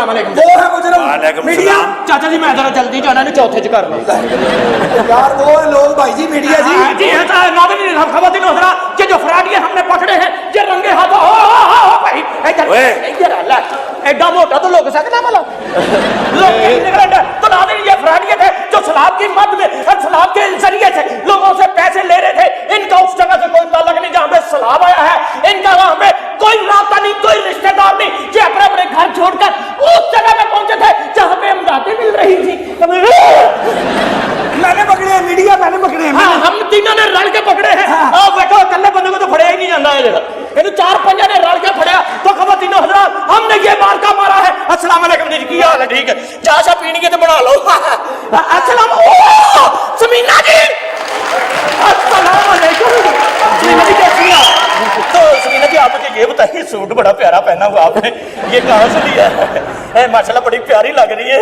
अस्सलाम वालेकुम। वो है मुजरिम मीडिया। चाचा जी मैं जरा जल्दी जाना नहीं चौथे च करना यार वो है लोग भाई जी मीडिया जी। जी नाज़रीन ख़वातीन व हज़रात कि जो फ्रॉडिये हमने पकड़े हैं ये रंगे हाथों भाई इधर अल्लाह एडा मोटा तो लोग सकता मतलब लोग तो नाज़रीन ये फ्रॉडिये थे जो सलाब की मद में सलाब के जरिए से लोगों से पैसे ले रहे थे। इनका उस जगह से कोई ताल्लुक नहीं जहाँ पे सलाब आया है, इनका वहाँ पे कोई रास्ता नहीं, कोई रिश्तेदार नहीं, जो अपने अपने घर छोड़कर उस जगह पे पहुंचे थे जहाँ पे इमदादें मिल रही थी। मैंने पकड़े हैं मीडिया, मैंने पकड़े हैं। हाँ, हम तीनों ने रल के पकड़े हैं। आप देखो कल्ले बंदे को तो फड़िया ही नहीं जाता है जगह, इन चार पंजा ने रल के फड़िया। तो ख़वातीनो हज़रात हमने ये मार्का मारा है। अस्सलाम वालेकुम जी, की हाल है? ठीक है, चाय सा पीनी है तो बना लो। अस्सलाम समीना जी, अस्सलाम वालेकुम। समीना जी कैसी हैं? तो समीना जी आप मुझे ये बताइए, सूट बड़ा प्यारा पहना हुआ आपने, ये कहाँ से लिया है? माशाल्लाह बड़ी प्यारी लग रही है।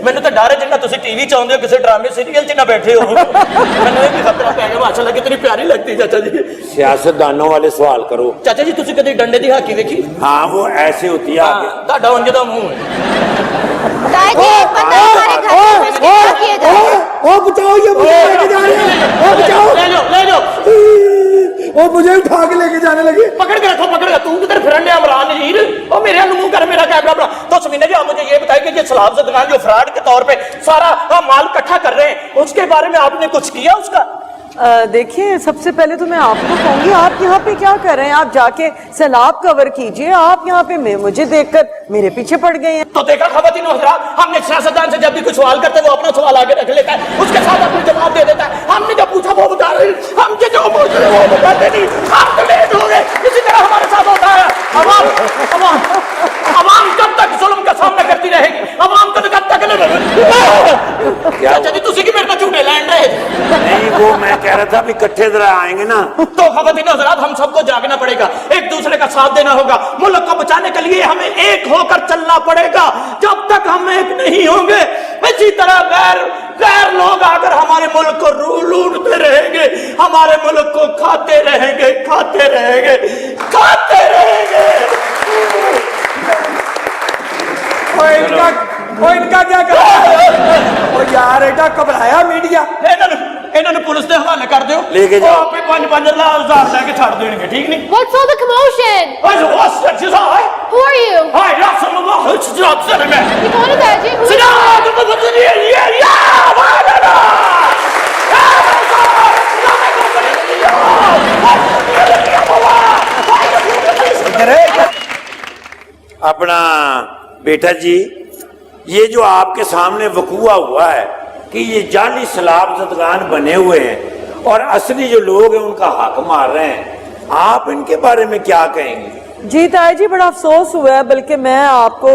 मैंने तो डर है जिन्ना तुसी टीवी च आउंदे हो किसी ड्रामे सीरियल च ना बैठे हो। मैंने भी खतरा पै गया। माशाल्लाह कितनी प्यारी लगती है चाचा जी। सियासतदानों वाले सवाल करो। चाचा जी तुसी कभी डंडे दी हाकी देखी? हाँ वो ऐसे होती है आगे। ਤੁਹਾਡਾ ਉਂਝ ਦਾ ਮੂੰਹ ਹੈ। दादी एक बंदा हमारे घर में क्या किए जा रहे हैं? ओ बचाओ, ये मुझे लेके जा रहे हैं। ओ बचाओ, ले जाओ ओ मुझे उठा के लेके जाने लगे। पकड़ के रखो, पकड़ के। तू किधर फिरन है इमरान नजीर? ओ मेरे मुंह कर, मेरा कैमरा बना। तो समीना जी आप मुझे ये बताइए कि ये सलाब से दुकान जो फ्रॉड के तौर पे सारा माल इकट्ठा कर रहे हैं, उसके बारे में आपने कुछ किया उसका? देखिए सबसे पहले तो मैं आपको कहूंगी आप यहाँ पे क्या कर रहे हैं? आप जाके सैलाब कवर कीजिए। आप यहाँ पे मुझे देखकर मेरे पीछे पड़ गए हैं। तो देखा ख़वातीन व हज़रात, हमने सियासतदान से जब भी कुछ सवाल करते हैं वो अपना सवाल आगे रख लेता है, उसके साथ अपने जवाब दे देता है। हमने जो पूछा वो बता रहे, हम जो पूछ रहे वो बताते नहीं। हम तो लेट हो गए। इसी तरह हमारे साथ होता है। अवाम कब तक जुल्म का सामना करती रहेगी? अवाम को कब तक चाचा जी तुसी की मेरे को झूठे लैंड रहे थे? नहीं वो मैं कह रहा था भी इकट्ठे जरा आएंगे ना। तो ख़वातीन व हज़रात हम सबको जागना पड़ेगा, एक दूसरे का साथ देना होगा। मुल्क को बचाने के लिए हमें एक होकर चलना पड़ेगा। जब तक हम एक नहीं होंगे इसी तरह गैर लोग आकर हमारे मुल्क को लूटते रहेंगे, हमारे मुल्क को खाते रहेंगे। इनका क्या कर यार एडा घबराया मीडिया। इन्होंने पुलिस के हवाले कर दो, लेके जाओ। आपे 5,000 लेके छड़ देंगे, ठीक नहीं? What's all the commotion? Who are you? Hi, Rasulullah, it's not cinema. ये कौन है दादी? अपना बेटा जी ये जो आपके सामने वकूआ हुआ है कि ये जाली सलाब ज़दगान बने हुए हैं और असली जो लोग हैं उनका हक मार रहे हैं, आप इनके बारे में क्या कहेंगे? जी ताई जी बड़ा अफसोस हुआ है, बल्कि मैं आपको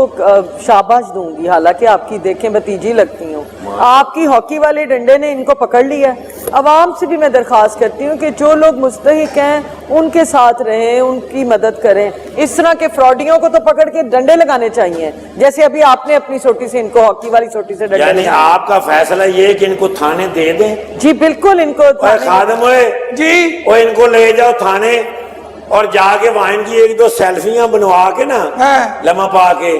शाबाश दूंगी, हालांकि आपकी देखें भतीजी लगती हूँ। आपकी हॉकी वाले डंडे ने इनको पकड़ लिया। अवाम से भी मैं दरख्वास्त करती हूँ कि जो लोग मुस्तहिक हैं उनके साथ रहें, उनकी मदद करें। इस तरह के फ्रॉडियों को तो पकड़ के डंडे लगाने चाहिए, जैसे अभी आपने अपनी सोटी से इनको हॉकी वाली सोटी से डंडे यानी आपका फैसला ये है कि इनको थाने दे दें? जी बिल्कुल, इनको खादम जी वो इनको ले जाओ थाने और जाके वहां इनकी 1-2 सेल्फियां बनवा के ना लम्हा पा के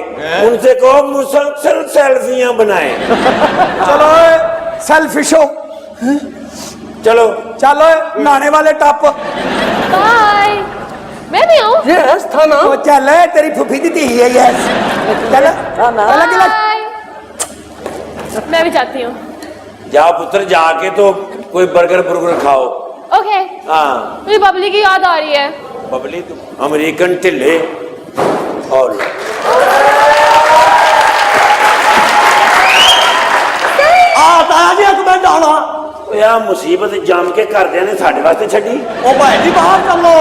उनसे कहो मुसलसल सेल्फियां बनाए। चलो सेल्फिशो, चलो नहाने वाले टप। Bye. मैं भी हूँ। यस थाना। तो चल तेरी फुफी दी धी है। यस चल Bye. मैं भी जाती हूँ। जाओ पुत्र, जाके तो कोई बर्गर खाओ। Okay. हाँ मुझे बबली की याद आ रही है। बबली तो अमेरिकन टिल्ले और यार मुसीबत जम के करदे ने साडे वास्ते छड्डी। ओ भाई जी बाहर चलो।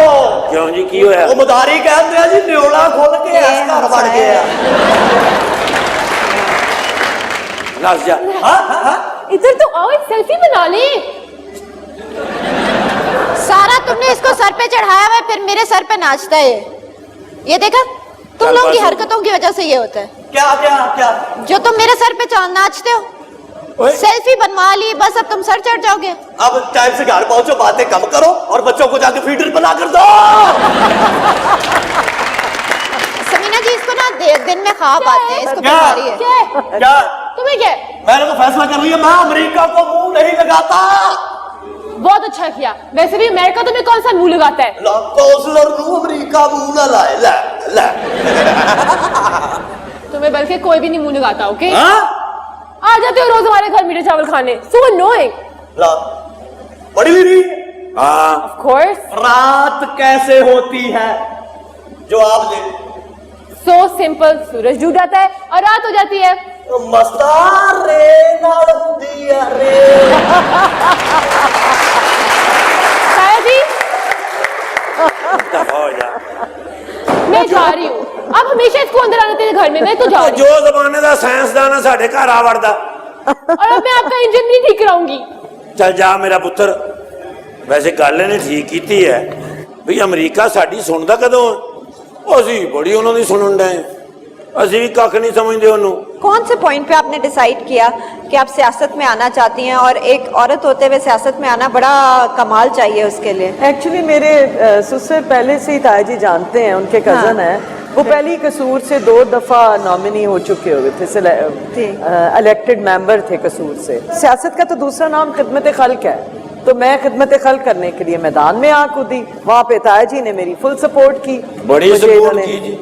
क्यों जी की होया? ओ मदारी कहते हैं जी न्योला खोल के इस घर वड़ गया। नस जा। इधर तो आओ, एक सेल्फी बना ले। सारा तुमने इसको सर पे चढ़ाया हुआ है, फिर मेरे सर पे नाचता है। ये देखा, तुम लोगों की हरकतों की वजह से ये होता है। क्या जो तुम मेरे सर पे नाचते हो, सेल्फी बनवा ली, बस अब तुम सर चढ़ जाओगे। अब टाइम से घर पहुंचो, बातें कम करो और बच्चों को जाके फीडर बना कर दो। समीना जी इसको ना दिन में ख्वाब आते हैं, इसको क्या? बीमारी है। क्या तुम्हें क्या? मैंने तो फैसला कर लिया, मैं अमेरिका को मुंह नहीं लगाता। बहुत अच्छा किया। वैसे भी अमेरिका तुम्हें कौन सा मुंह लगाता है? काउंसलर ਨੂੰ ਅਮਰੀਕਾ ਮੂੰਹ ਨਾ ਲਾਏ ਲੈ ਲੈ तुम्हें बल्कि कोई भी नहीं मुंह लगाता। ओके, हाँ आ जाते हो रोज हमारे घर मीठे चावल खाने। So annoying. ला पढ़ी भी नहीं हाँ ऑफ कोर्स। रात कैसे होती है जवाब दे सो सिंपल, सूरज डूब जाता है और रात हो जाती है। मस्तार रे नाल हुंदी है रे ताया जी दफा हो जा। मैं जा रही हूँ, अब हमेशा इसको अंदर आने देते घर में। मैं तो जा रही जो जमाने का साइंसदान है साढ़े घर आ वड़दा। हूँ और अब मैं आपका इंजन नहीं ठीक कराऊंगी। चल जा मेरा पुत्र। वैसे गल ने ठीक की है भी अमरीका साडी सुनदा कदों ਅਸੀਂ ਬੜੀ ਉਹਨਾਂ ਦੀ ਸੁਣਨ ਡਏ ਅਸੀਂ ਵੀ ਕੱਖ नहीं समझते ਉਹਨੂੰ। कौन से पॉइंट पे आपने डिसाइड किया कि आप सियासत में आना चाहती हैं, और एक औरत होते हुए सियासत में आना बड़ा कमाल चाहिए उसके लिए? एक्चुअली मेरे ससुर पहले से ही ताया जी जानते हैं, उनके कजन हैं। वो पहली कसूर से 2 दफा नॉमिनी हो चुके हुए थे, इलेक्टेड मेंबर थे कसूर से। सियासत का तो दूसरा नाम खिदमत खल्क है, तो मैं खिदमत खल्क करने के लिए मैदान में आ कूदी। वहाँ पे ताया जी ने मेरी फुल सपोर्ट की, बड़ी मुझे सपोर्ट इन्होंने- की जी।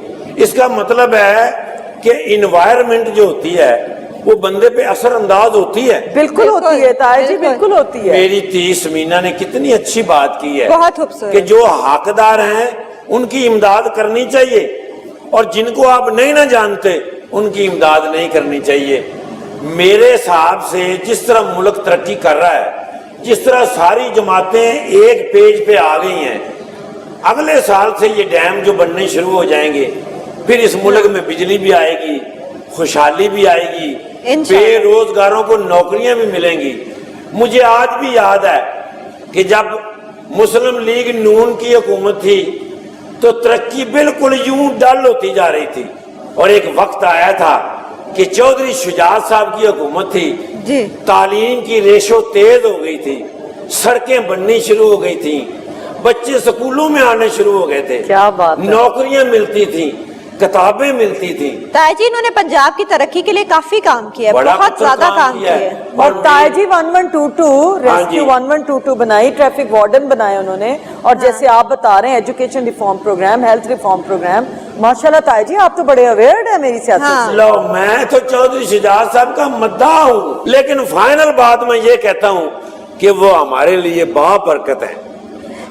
इसका मतलब है कि इन्वायरमेंट जो होती है वो बंदे पे असर अंदाज होती है। बिल्कुल होती है ताया जी, बिल्कुल होती है। मेरी ती समीना ने कितनी अच्छी बात की है बहुत खूबसूरत। कि जो हकदार हैं उनकी इमदाद करनी चाहिए, और जिनको आप नहीं ना जानते उनकी इमदाद नहीं करनी चाहिए। मेरे हिसाब से जिस तरह मुल्क तरक्की कर रहा है, जिस तरह सारी जमातें एक पेज पे आ गई हैं, अगले साल से ये डैम जो बनने शुरू हो जाएंगे, फिर इस मुल्क में बिजली भी आएगी, खुशहाली भी आएगी, इंशाअल्लाह। बेरोजगारों को नौकरियां भी मिलेंगी। मुझे आज भी याद है कि जब मुस्लिम लीग नून की हुकूमत थी तो तरक्की बिल्कुल यूं डल होती जा रही थी, और एक वक्त आया था कि चौधरी शुजात साहब की हुकूमत थी जी। तालीम की रेशो तेज हो गई थी, सड़कें बननी शुरू हो गई थी, बच्चे स्कूलों में आने शुरू हो गए थे, क्या बात है। नौकरियां मिलती थी, किताबें मिलती थी। ताया जी इन्होंने पंजाब की तरक्की के लिए काफी काम किया है, बड़ा बहुत कुछ ज्यादा काम किया किया है। है। और ताया जी 1122 रेस्क्यू जी। 1122 बनाई, ट्रैफिक वार्डन बनाए उन्होंने, और जैसे आप बता रहे हैं education reform programme, health reform programme, माशाल्लाह ताया जी आप तो बड़े अवेयर है मेरी सियासत हाँ। से। लो मैं तो चौधरी शुजात साहब का मद्दाह हूँ, लेकिन फाइनल बात मैं ये कहता हूँ कि वो हमारे लिए बाबरकत है।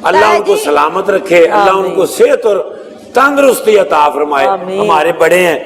अल्लाह ताया उनको जी। सलामत रखे, अल्लाह आमीन। उनको सेहत और तंदुरुस्ती अता फरमाए। आमीन। हमारे बड़े हैं।